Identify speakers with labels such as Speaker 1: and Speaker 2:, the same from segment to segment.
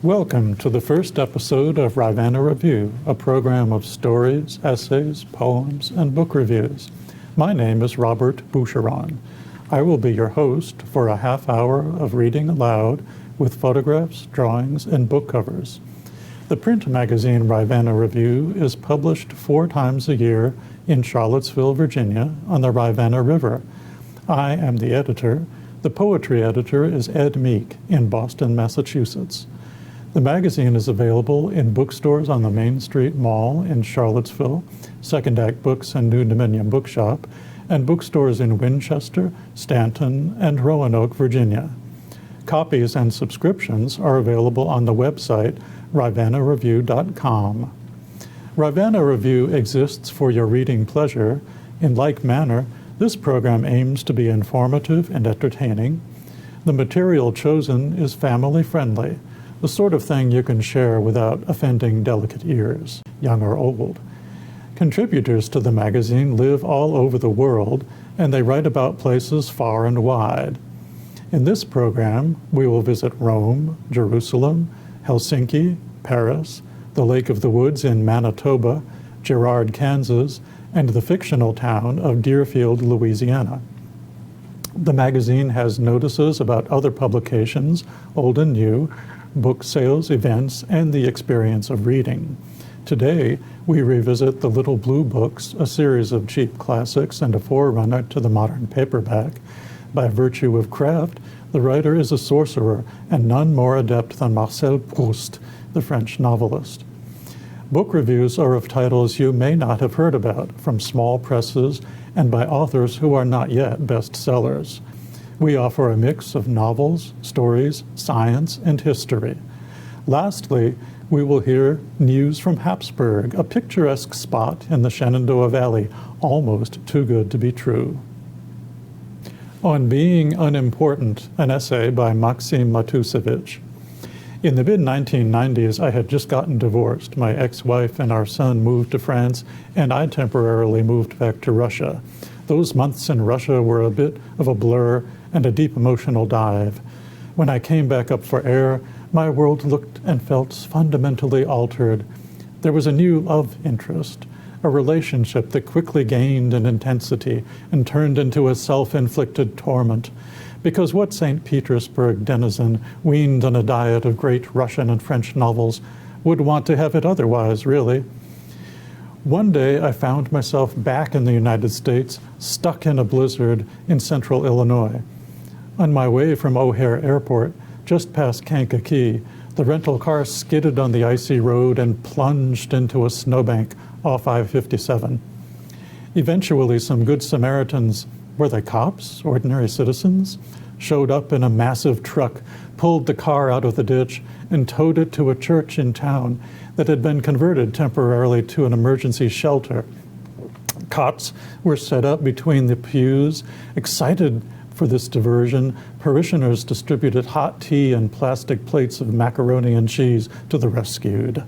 Speaker 1: Welcome to the first episode of Ravenna Review, a program of stories, essays, poems, and book reviews. My name is Robert Boucheron. I will be your host for a half hour of reading aloud with photographs, drawings, and book covers. The print magazine Ravenna Review is published 4 times a year in Charlottesville, Virginia, on the Ravenna River. I am the editor. The poetry editor is Ed Meek in Boston, Massachusetts. The magazine is available in bookstores on the Main Street Mall in Charlottesville, Second Act Books and New Dominion Bookshop, and bookstores in Winchester, Stanton, and Roanoke, Virginia. Copies and subscriptions are available on the website ravennareview.com. Ravenna Review exists for your reading pleasure. In like manner, this program aims to be informative and entertaining. The material chosen is family-friendly, the sort of thing you can share without offending delicate ears, young or old. Contributors to the magazine live all over the world, and they write about places far and wide. In this program, we will visit Rome, Jerusalem, Helsinki, Paris, the Lake of the Woods in Manitoba, Girard, Kansas, and the fictional town of Deerfield, Louisiana. The magazine has notices about other publications, old and new, book sales, events, and the experience of reading. Today, we revisit The Little Blue Books, a series of cheap classics and a forerunner to the modern paperback. By virtue of craft, the writer is a sorcerer and none more adept than Marcel Proust, the French novelist. Book reviews are of titles you may not have heard about, from small presses and by authors who are not yet bestsellers. We offer a mix of novels, stories, science, and history. Lastly, we will hear news from Habsburg, a picturesque spot in the Shenandoah Valley, almost too good to be true. On Being Unimportant, an essay by Maxim Matusevich. In the mid-1990s, I had just gotten divorced. My ex-wife and our son moved to France, and I temporarily moved back to Russia. Those months in Russia were a bit of a blur and a deep emotional dive. When I came back up for air, my world looked and felt fundamentally altered. There was a new love interest, a relationship that quickly gained in intensity and turned into a self-inflicted torment. Because what St. Petersburg denizen, weaned on a diet of great Russian and French novels, would want to have it otherwise, really? One day I found myself back in the United States, stuck in a blizzard in central Illinois. On my way from O'Hare Airport, just past Kankakee, the rental car skidded on the icy road and plunged into a snowbank off I-57. Eventually, some good Samaritans, were they cops, ordinary citizens, showed up in a massive truck, pulled the car out of the ditch, and towed it to a church in town that had been converted temporarily to an emergency shelter. Cots were set up between the pews. Excited for this diversion, parishioners distributed hot tea and plastic plates of macaroni and cheese to the rescued.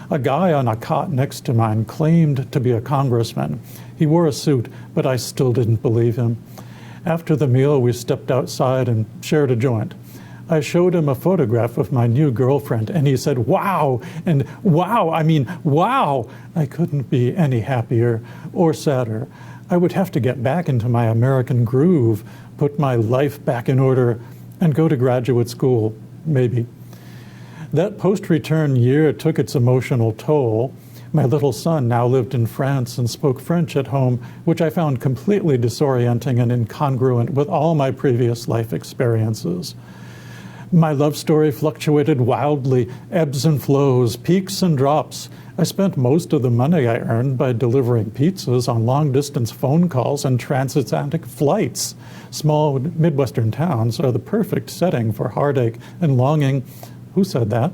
Speaker 1: A guy on a cot next to mine claimed to be a congressman. He wore a suit, but I still didn't believe him. After the meal, we stepped outside and shared a joint. I showed him a photograph of my new girlfriend, and he said, "Wow!" and "Wow! I mean, wow!" I couldn't be any happier or sadder. I would have to get back into my American groove, put my life back in order, and go to graduate school, maybe. That post-return year took its emotional toll. My little son now lived in France and spoke French at home, which I found completely disorienting and incongruent with all my previous life experiences. My love story fluctuated wildly, ebbs and flows, peaks and drops. I spent most of the money I earned by delivering pizzas on long-distance phone calls and transatlantic flights. Small Midwestern towns are the perfect setting for heartache and longing. Who said that?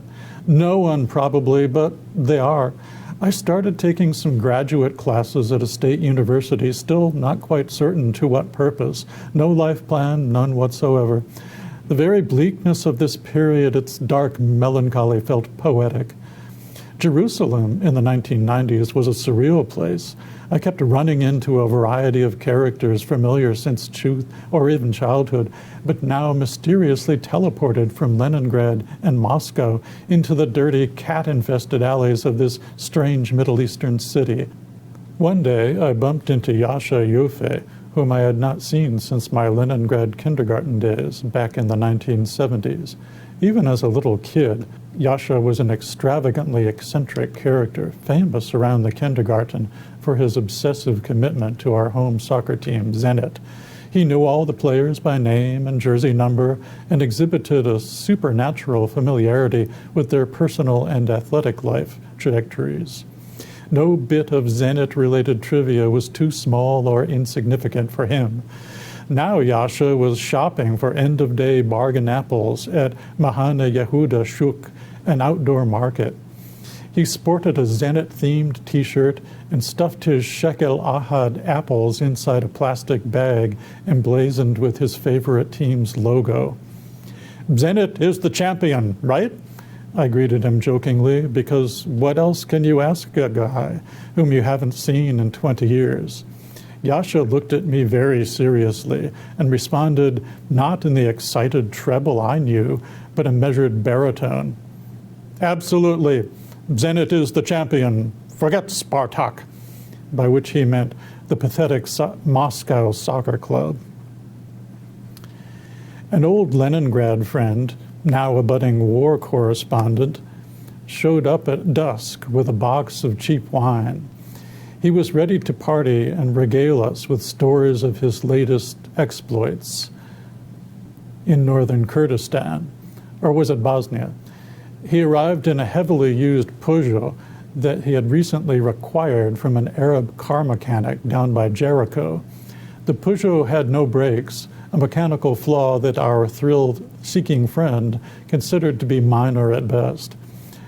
Speaker 1: No one, probably, but they are. I started taking some graduate classes at a state university, still not quite certain to what purpose. No life plan, none whatsoever. The very bleakness of this period, its dark melancholy, felt poetic. Jerusalem in the 1990s was a surreal place. I kept running into a variety of characters familiar since youth or even childhood, but now mysteriously teleported from Leningrad and Moscow into the dirty, cat-infested alleys of this strange Middle Eastern city. One day, I bumped into Yasha Yoffe, whom I had not seen since my Leningrad kindergarten days back in the 1970s. Even as a little kid, Yasha was an extravagantly eccentric character, famous around the kindergarten for his obsessive commitment to our home soccer team, Zenit. He knew all the players by name and jersey number and exhibited a supernatural familiarity with their personal and athletic life trajectories. No bit of Zenit-related trivia was too small or insignificant for him. Now Yasha was shopping for end-of-day bargain apples at Mahane Yehuda Shuk, an outdoor market. He sported a Zenit-themed T-shirt and stuffed his Shekel Ahad apples inside a plastic bag emblazoned with his favorite team's logo. "Zenit is the champion, right?" I greeted him jokingly, because what else can you ask a guy whom you haven't seen in 20 years? Yasha looked at me very seriously and responded not in the excited treble I knew, but a measured baritone. "Absolutely. Zenit is the champion. Forget Spartak," by which he meant the pathetic Moscow soccer club. An old Leningrad friend, now a budding war correspondent, showed up at dusk with a box of cheap wine. He was ready to party and regale us with stories of his latest exploits in northern Kurdistan, or was it Bosnia? He arrived in a heavily used Peugeot that he had recently acquired from an Arab car mechanic down by Jericho. The Peugeot had no brakes, a mechanical flaw that our thrill-seeking friend considered to be minor at best.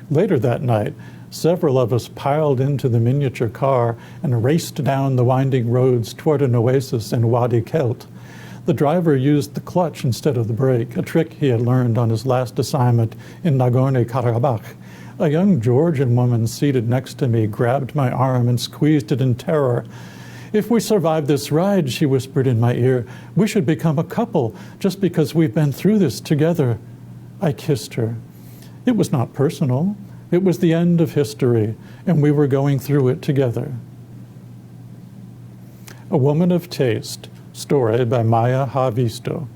Speaker 1: Later that night, several of us piled into the miniature car and raced down the winding roads toward an oasis in Wadi Kelt. The driver used the clutch instead of the brake, a trick he had learned on his last assignment in Nagorno-Karabakh. A young Georgian woman seated next to me grabbed my arm and squeezed it in terror. "If we survive this ride," she whispered in my ear, "we should become a couple just because we've been through this together." I kissed her. It was not personal. It was the end of history, and we were going through it together. A Woman of Taste, story by Maya Havisto.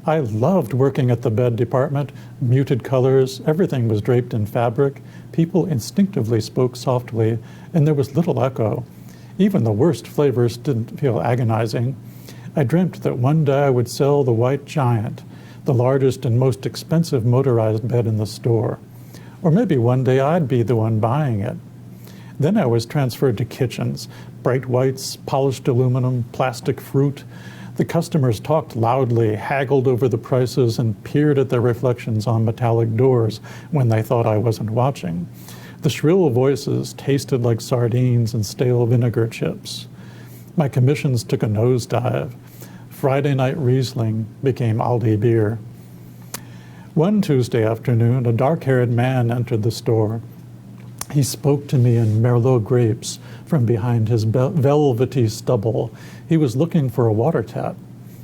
Speaker 1: I loved working at the bed department. Muted colors, everything was draped in fabric. People instinctively spoke softly, and there was little echo. Even the worst flavors didn't feel agonizing. I dreamt that one day I would sell the White Giant, the largest and most expensive motorized bed in the store. Or maybe one day I'd be the one buying it. Then I was transferred to kitchens, bright whites, polished aluminum, plastic fruit. The customers talked loudly, haggled over the prices, and peered at their reflections on metallic doors when they thought I wasn't watching. The shrill voices tasted like sardines and stale vinegar chips. My commissions took a nosedive. Friday night Riesling became Aldi beer. One Tuesday afternoon, a dark-haired man entered the store. He spoke to me in Merlot grapes from behind his velvety stubble. He was looking for a water tap.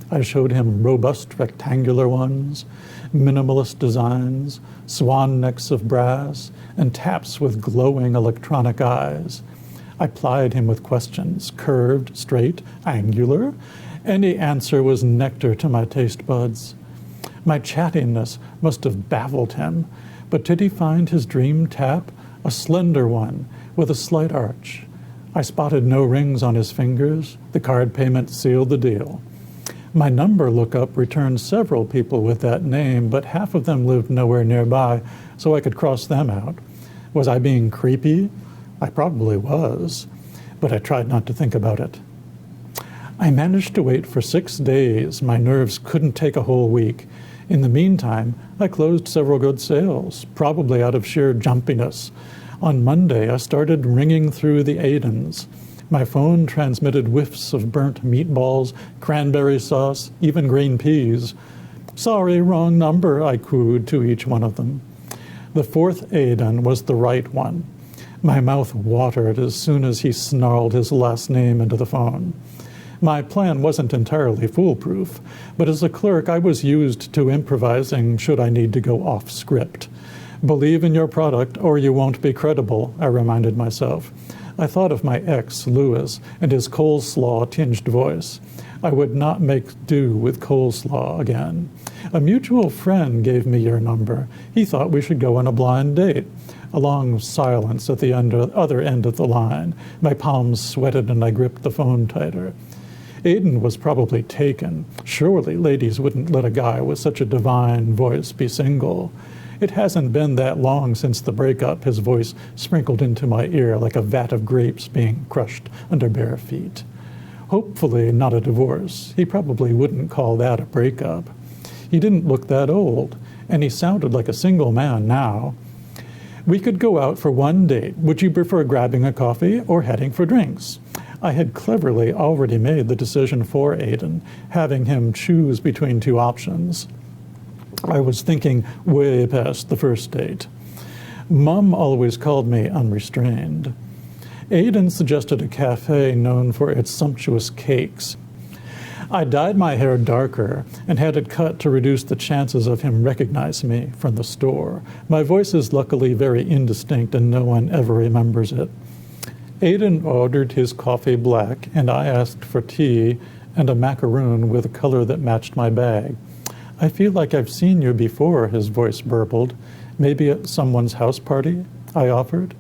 Speaker 1: I showed him robust rectangular ones, minimalist designs, swan necks of brass, and taps with glowing electronic eyes. I plied him with questions, curved, straight, angular. Any answer was nectar to my taste buds. My chattiness must have baffled him, but did he find his dream tap? A slender one with a slight arch. I spotted no rings on his fingers. The card payment sealed the deal. My number lookup returned several people with that name, but half of them lived nowhere nearby, so I could cross them out. Was I being creepy? I probably was, but I tried not to think about it. I managed to wait for 6 days. My nerves couldn't take a whole week. In the meantime, I closed several good sales, probably out of sheer jumpiness. On Monday, I started ringing through the Aidens. My phone transmitted whiffs of burnt meatballs, cranberry sauce, even green peas. "Sorry, wrong number," I cooed to each one of them. The fourth Aiden was the right one. My mouth watered as soon as he snarled his last name into the phone. My plan wasn't entirely foolproof, but as a clerk I was used to improvising should I need to go off script. Believe in your product or you won't be credible, I reminded myself. I thought of my ex, Louis, and his coleslaw-tinged voice. I would not make do with coleslaw again. A mutual friend gave me your number. He thought we should go on a blind date. A long silence at the other end of the line. My palms sweated and I gripped the phone tighter. Aidan was probably taken. Surely ladies wouldn't let a guy with such a divine voice be single. It hasn't been that long since the breakup, his voice sprinkled into my ear like a vat of grapes being crushed under bare feet. Hopefully not a divorce. He probably wouldn't call that a breakup. He didn't look that old, and he sounded like a single man now. We could go out for one date. Would you prefer grabbing a coffee or heading for drinks? I had cleverly already made the decision for Aidan, having him choose between two options. I was thinking way past the first date. Mum always called me unrestrained. Aidan suggested a cafe known for its sumptuous cakes. I dyed my hair darker and had it cut to reduce the chances of him recognizing me from the store. My voice is luckily very indistinct and no one ever remembers it. Aidan ordered his coffee black and I asked for tea and a macaroon with a color that matched my bag. I feel like I've seen you before, his voice burbled. Maybe at someone's house party, I offered.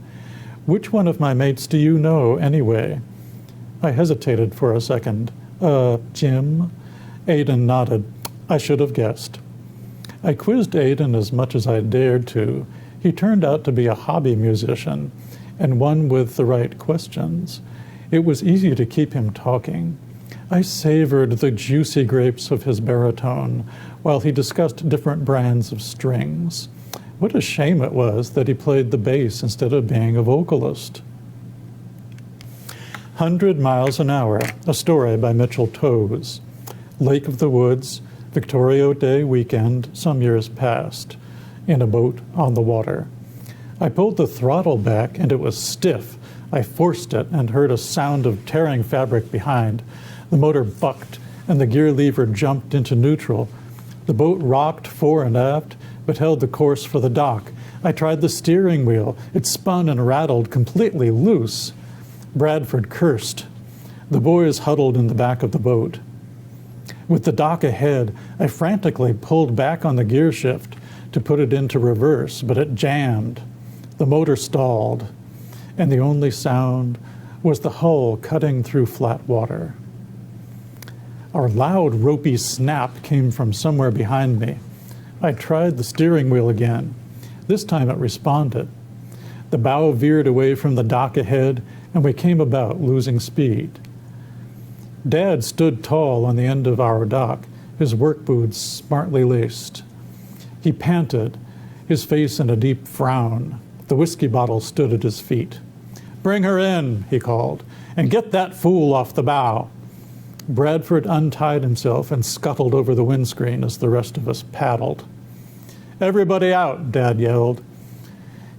Speaker 1: Which one of my mates do you know, anyway? I hesitated for a second. Jim? Aidan nodded. I should have guessed. I quizzed Aidan as much as I dared to. He turned out to be a hobby musician, and one with the right questions. It was easy to keep him talking. I savored the juicy grapes of his baritone while he discussed different brands of strings. What a shame it was that he played the bass instead of being a vocalist. 100 Miles an Hour, a story by Mitchell Towes. Lake of the Woods, Victoria Day weekend, some years past, in a boat on the water. I pulled the throttle back and it was stiff. I forced it and heard a sound of tearing fabric behind. The motor bucked and the gear lever jumped into neutral. The boat rocked fore and aft, but held the course for the dock. I tried the steering wheel. It spun and rattled completely loose. Bradford cursed. The boys huddled in the back of the boat. With the dock ahead, I frantically pulled back on the gear shift to put it into reverse, but it jammed. The motor stalled, and the only sound was the hull cutting through flat water. A loud, ropey snap came from somewhere behind me. I tried the steering wheel again. This time it responded. The bow veered away from the dock ahead, and we came about, losing speed. Dad stood tall on the end of our dock, his work boots smartly laced. He panted, his face in a deep frown. The whiskey bottle stood at his feet. "Bring her in," he called, "and get that fool off the bow." Bradford untied himself and scuttled over the windscreen as the rest of us paddled. "Everybody out," Dad yelled,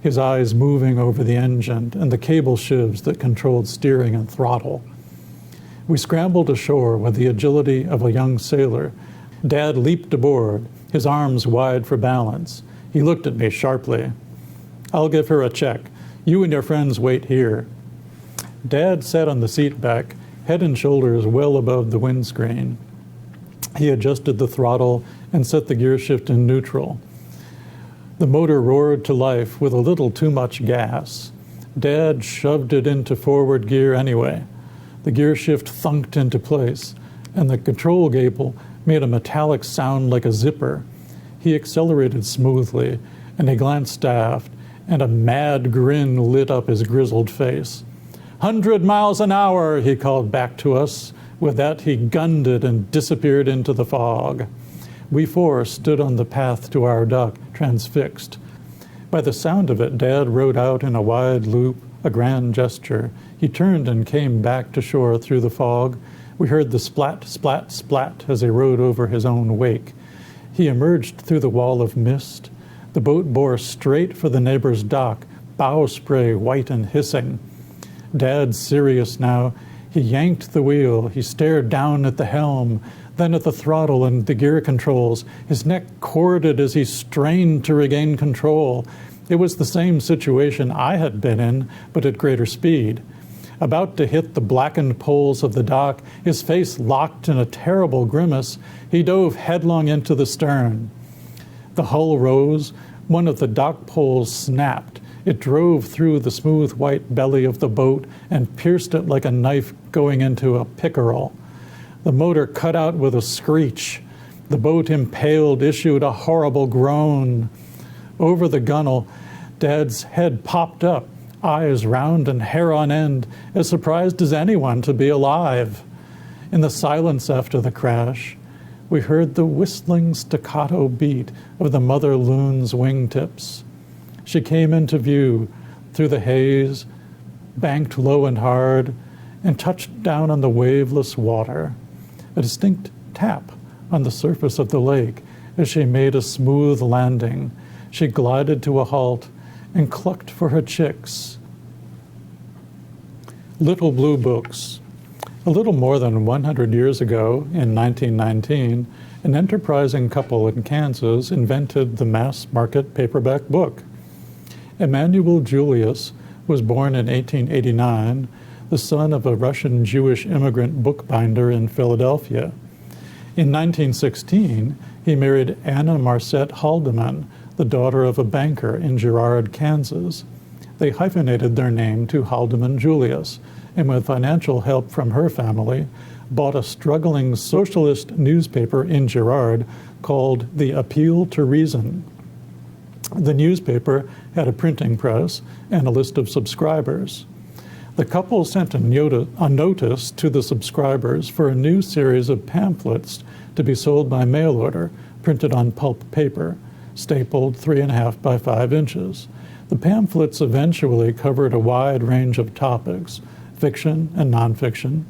Speaker 1: his eyes moving over the engine and the cable shivs that controlled steering and throttle. We scrambled ashore with the agility of a young sailor. Dad leaped aboard, his arms wide for balance. He looked at me sharply. "I'll give her a check. You and your friends wait here." Dad sat on the seat back, head and shoulders well above the windscreen. He adjusted the throttle and set the gear shift in neutral. The motor roared to life with a little too much gas. Dad shoved it into forward gear anyway. The gear shift thunked into place, and the control cable made a metallic sound like a zipper. He accelerated smoothly, and he glanced aft, and a mad grin lit up his grizzled face. 100 miles an hour, he called back to us. With that, he gunned it and disappeared into the fog. We four stood on the path to our dock, transfixed. By the sound of it, Dad rode out in a wide loop, a grand gesture. He turned and came back to shore through the fog. We heard the splat, splat, splat as he rode over his own wake. He emerged through the wall of mist. The boat bore straight for the neighbor's dock, bow spray white and hissing. Dad's serious now. He yanked the wheel. He stared down at the helm, then at the throttle and the gear controls. His neck corded as he strained to regain control. It was the same situation I had been in, but at greater speed. About to hit the blackened poles of the dock, his face locked in a terrible grimace, he dove headlong into the stern. The hull rose. One of the dock poles snapped. It drove through the smooth white belly of the boat and pierced it like a knife going into a pickerel. The motor cut out with a screech. The boat, impaled, issued a horrible groan. Over the gunwale, Dad's head popped up, eyes round and hair on end, as surprised as anyone to be alive. In the silence after the crash, we heard the whistling staccato beat of the mother loon's wingtips. She came into view through the haze, banked low and hard, and touched down on the waveless water. A distinct tap on the surface of the lake as she made a smooth landing. She glided to a halt and clucked for her chicks. Little Blue Books. A little more than 100 years ago, in 1919, an enterprising couple in Kansas invented the mass-market paperback book. Emanuel Julius was born in 1889, the son of a Russian Jewish immigrant bookbinder in Philadelphia. In 1916, he married Anna Marcette Haldeman, the daughter of a banker in Girard, Kansas. They hyphenated their name to Haldeman Julius, and with financial help from her family, bought a struggling socialist newspaper in Girard called The Appeal to Reason. The newspaper had a printing press and a list of subscribers. The couple sent a notice to the subscribers for a new series of pamphlets to be sold by mail order, printed on pulp paper, stapled 3.5 by 5 inches. The pamphlets eventually covered a wide range of topics, fiction and nonfiction.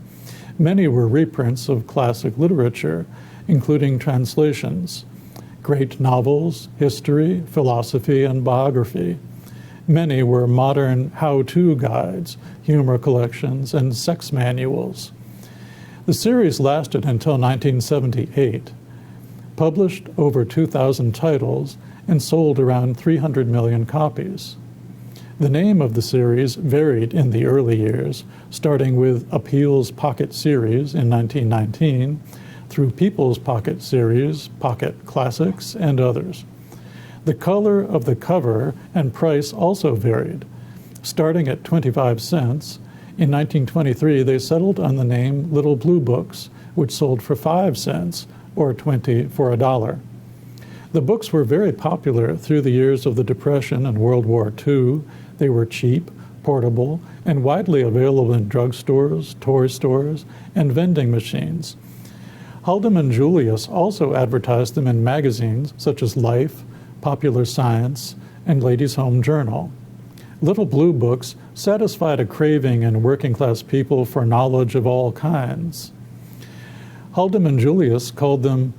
Speaker 1: Many were reprints of classic literature, including translations, great novels, history, philosophy, and biography. Many were modern how-to guides, humor collections, and sex manuals. The series lasted until 1978, published over 2,000 titles, and sold around 300 million copies. The name of the series varied in the early years, starting with Appeal's Pocket Series in 1919, through People's Pocket Series, Pocket Classics, and others. The color of the cover and price also varied. Starting at 25 cents, in 1923 they settled on the name Little Blue Books, which sold for 5 cents, or 20 for $1. The books were very popular through the years of the Depression and World War II. They were cheap, portable, and widely available in drugstores, toy stores, and vending machines. Haldeman Julius also advertised them in magazines such as Life, Popular Science, and Ladies' Home Journal. Little Blue Books satisfied a craving in working-class people for knowledge of all kinds. Haldeman Julius called them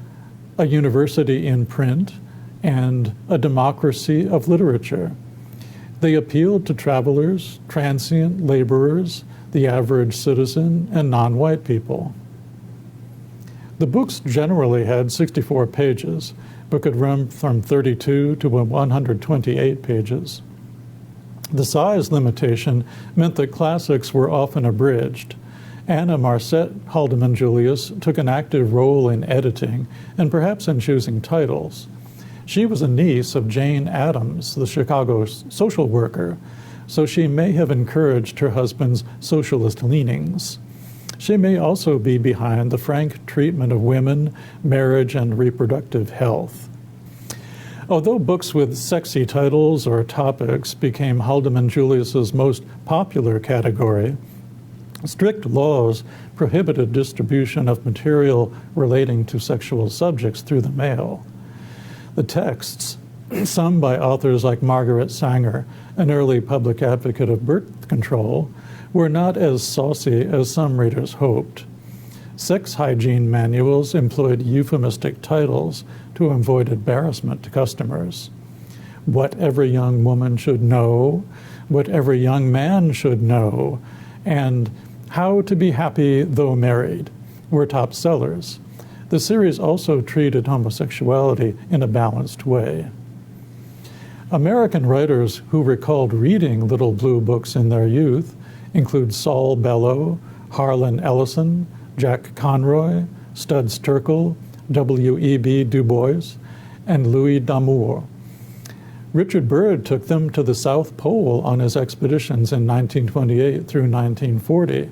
Speaker 1: a university in print and a democracy of literature. They appealed to travelers, transient laborers, the average citizen, and non-white people. The books generally had 64 pages, but could run from 32 to 128 pages. The size limitation meant that classics were often abridged. Anna Marcette Haldeman Julius took an active role in editing and perhaps in choosing titles. She was a niece of Jane Addams, the Chicago social worker, so she may have encouraged her husband's socialist leanings. She may also be behind the frank treatment of women, marriage, and reproductive health. Although books with sexy titles or topics became Haldeman Julius's most popular category, strict laws prohibited distribution of material relating to sexual subjects through the mail. The texts, some by authors like Margaret Sanger, an early public advocate of birth control, were not as saucy as some readers hoped. Sex hygiene manuals employed euphemistic titles to avoid embarrassment to customers. What Every Young Woman Should Know, What Every Young Man Should Know, and How to Be Happy Though Married were top sellers. The series also treated homosexuality in a balanced way. American writers who recalled reading Little Blue books in their youth include Saul Bellow, Harlan Ellison, Jack Conroy, Studs Terkel, W.E.B. Du Bois, and Louis D'Amour. Richard Byrd took them to the South Pole on his expeditions in 1928 through 1940.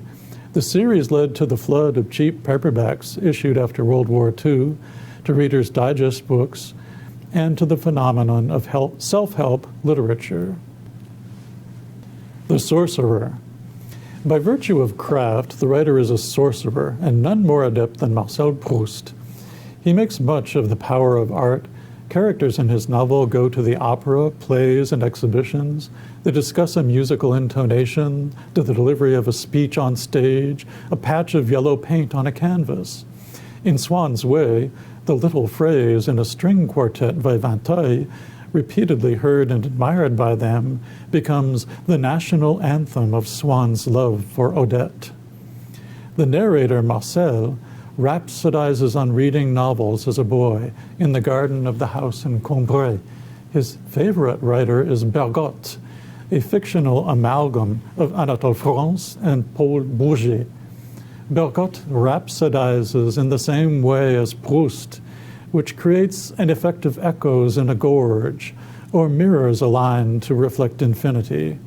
Speaker 1: The series led to the flood of cheap paperbacks issued after World War II, to Reader's Digest books, and to the phenomenon of self-help literature. The Sorcerer. By virtue of craft, the writer is a sorcerer, and none more adept than Marcel Proust. He makes much of the power of art. Characters in his novel go to the opera, plays, and exhibitions. They discuss a musical intonation, the delivery of a speech on stage, a patch of yellow paint on a canvas. In Swann's Way, the little phrase in a string quartet by Vinteuil, repeatedly heard and admired by them, becomes the national anthem of Swann's love for Odette. The narrator, Marcel, rhapsodizes on reading novels as a boy in the garden of the house in Combray. His favorite writer is Bergotte, a fictional amalgam of Anatole France and Paul Bourget. Bergotte rhapsodizes in the same way as Proust, which creates an effect of echoes in a gorge, or mirrors a line to reflect infinity.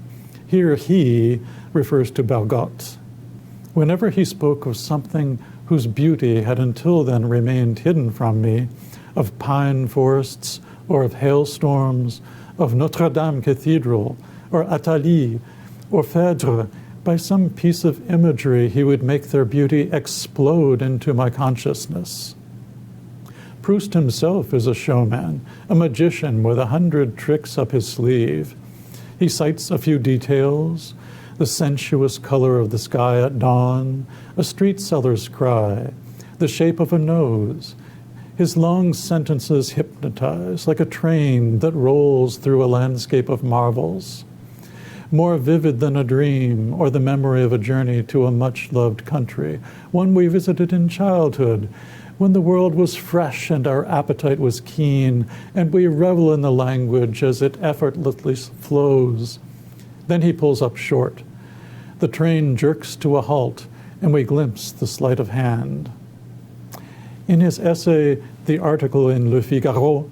Speaker 1: Here he refers to Bergotte. Whenever he spoke of something whose beauty had until then remained hidden from me, of pine forests, or of hailstorms, of Notre Dame Cathedral, or Athalie, or Phèdre, by some piece of imagery he would make their beauty explode into my consciousness. Proust himself is a showman, a magician with 100 tricks up his sleeve. He cites a few details: the sensuous color of the sky at dawn, a street seller's cry, the shape of a nose. His long sentences hypnotize, like a train that rolls through a landscape of marvels. More vivid than a dream or the memory of a journey to a much-loved country, one we visited in childhood, when the world was fresh and our appetite was keen, and we revel in the language as it effortlessly flows. Then he pulls up short. The train jerks to a halt, and we glimpse the sleight of hand. In his essay, The Article in Le Figaro,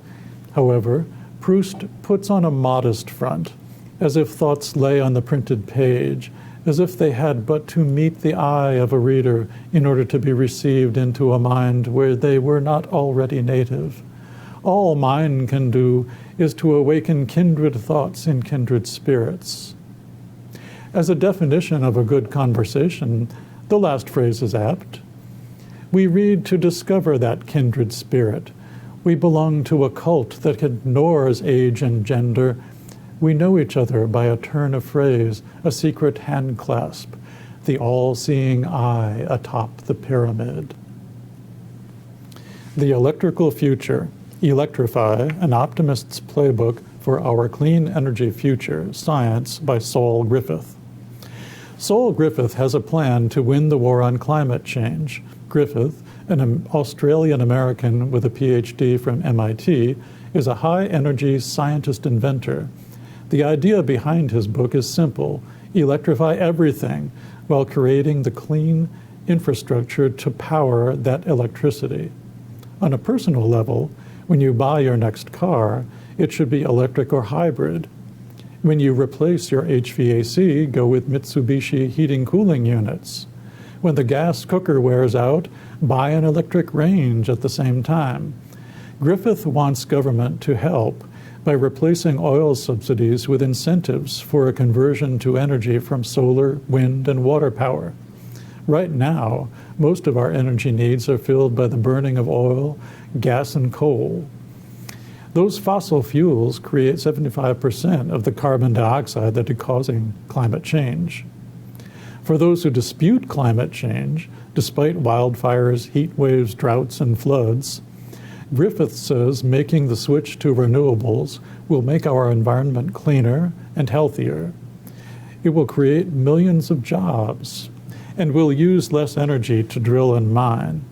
Speaker 1: however, Proust puts on a modest front, as if thoughts lay on the printed page, as if they had but to meet the eye of a reader in order to be received into a mind where they were not already native. All mine can do is to awaken kindred thoughts in kindred spirits. As a definition of a good conversation, the last phrase is apt. We read to discover that kindred spirit. We belong to a cult that ignores age and gender. We know each other by a turn of phrase, a secret hand clasp, the all-seeing eye atop the pyramid. The Electrical Future, Electrify, an Optimist's Playbook for Our Clean Energy Future, Science by Saul Griffith. Saul Griffith has a plan to win the war on climate change. Griffith, an Australian-American with a PhD from MIT, is a high-energy scientist-inventor. The idea behind his book is simple: electrify everything while creating the clean infrastructure to power that electricity. On a personal level, when you buy your next car, it should be electric or hybrid. When you replace your HVAC, go with Mitsubishi heating cooling units. When the gas cooker wears out, buy an electric range at the same time. Griffith wants government to help by replacing oil subsidies with incentives for a conversion to energy from solar, wind, and water power. Right now, most of our energy needs are filled by the burning of oil, gas, and coal. Those fossil fuels create 75% of the carbon dioxide that is causing climate change. For those who dispute climate change, despite wildfires, heat waves, droughts, and floods, Griffith says making the switch to renewables will make our environment cleaner and healthier. It will create millions of jobs, and will use less energy to drill and mine.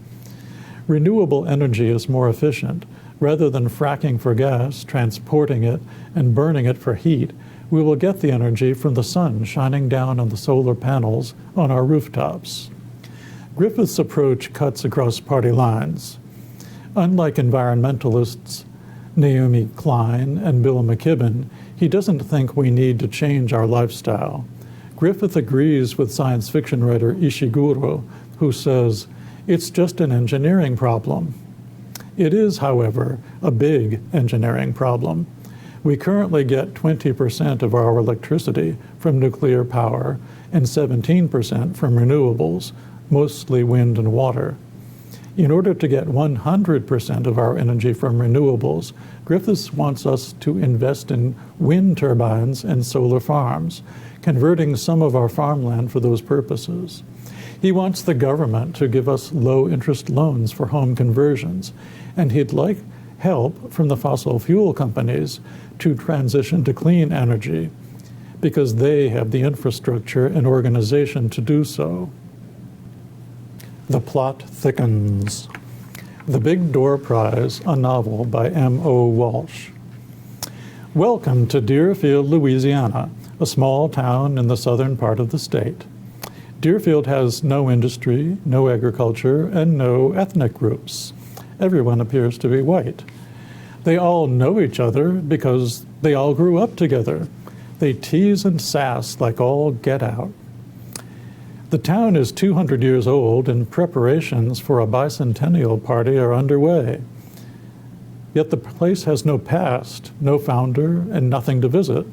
Speaker 1: Renewable energy is more efficient. Rather than fracking for gas, transporting it, and burning it for heat, we will get the energy from the sun shining down on the solar panels on our rooftops. Griffith's approach cuts across party lines. Unlike environmentalists Naomi Klein and Bill McKibben, he doesn't think we need to change our lifestyle. Griffith agrees with science fiction writer Ishiguro, who says, "It's just an engineering problem." It is, however, a big engineering problem. We currently get 20% of our electricity from nuclear power and 17% from renewables, mostly wind and water. In order to get 100% of our energy from renewables, Griffiths wants us to invest in wind turbines and solar farms, converting some of our farmland for those purposes. He wants the government to give us low-interest loans for home conversions, and he'd like help from the fossil fuel companies to transition to clean energy, because they have the infrastructure and organization to do so. The plot thickens. The Big Door Prize, a novel by M.O. Walsh. Welcome to Deerfield, Louisiana, a small town in the southern part of the state. Deerfield has no industry, no agriculture, and no ethnic groups. Everyone appears to be white. They all know each other because they all grew up together. They tease and sass like all get out. The town is 200 years old, and preparations for a bicentennial party are underway. Yet the place has no past, no founder, and nothing to visit.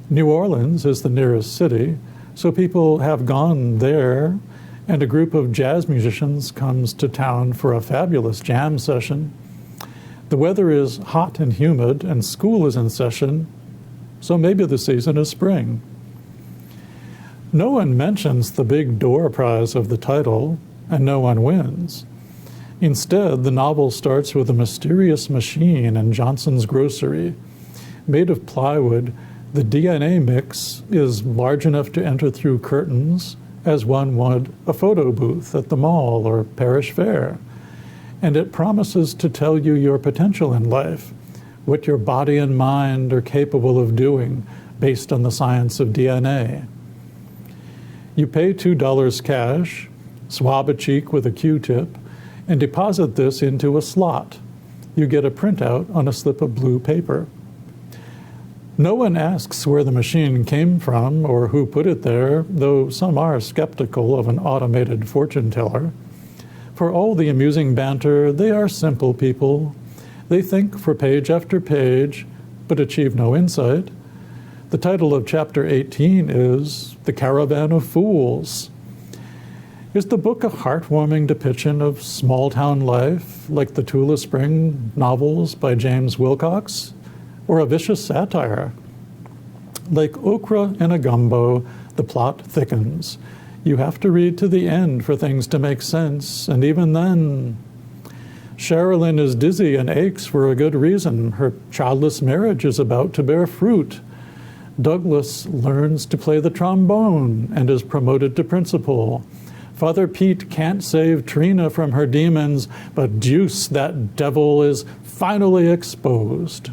Speaker 1: New Orleans is the nearest city, so people have gone there, and a group of jazz musicians comes to town for a fabulous jam session. The weather is hot and humid, and school is in session, so maybe the season is spring. No one mentions the Big Door Prize of the title, and no one wins. Instead, the novel starts with a mysterious machine in Johnson's grocery. Made of plywood, the DNA mix is large enough to enter through curtains, as one would a photo booth at the mall or parish fair. And it promises to tell you your potential in life, what your body and mind are capable of doing based on the science of DNA. You pay $2 cash, swab a cheek with a Q-tip, and deposit this into a slot. You get a printout on a slip of blue paper. No one asks where the machine came from or who put it there, though some are skeptical of an automated fortune teller. For all the amusing banter, they are simple people. They think for page after page, but achieve no insight. The title of Chapter 18 is The Caravan of Fools. Is the book a heartwarming depiction of small-town life, like the Tula Spring novels by James Wilcox, or a vicious satire? Like okra in a gumbo, the plot thickens. You have to read to the end for things to make sense, and even then... Sherilyn is dizzy and aches for a good reason. Her childless marriage is about to bear fruit. Douglas learns to play the trombone and is promoted to principal. Father Pete can't save Trina from her demons, but deuce, that devil is finally exposed.